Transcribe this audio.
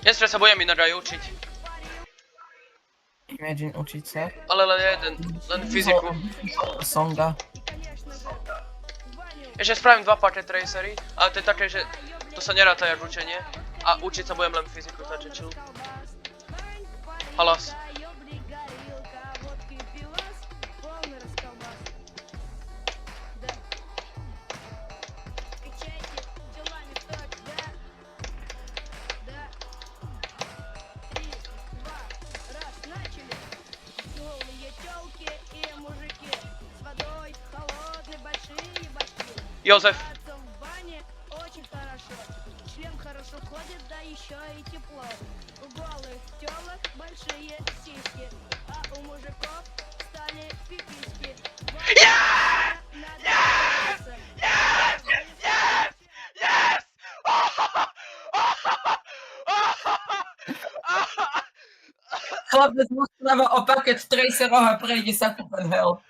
Nestre sa budem inak aj učiť. Imagine učiť sa. Ale len jeden, len fyziku. Songa. Ešte spravím 2 packet tracery, ale to je také, že to sa neráta jak učenie. A učiť sa budem len fyziku, takže chill. Halas. Jozef. Очень хорошо. Член хорошо ходит, да еще и тепло. У голых телок большие сиськи, а у мужиков стали пиписьки. Yes! Yes! Yes! Yes! Yes! Chlapec mu správa o paket traceroch a prejde sa po ten hell.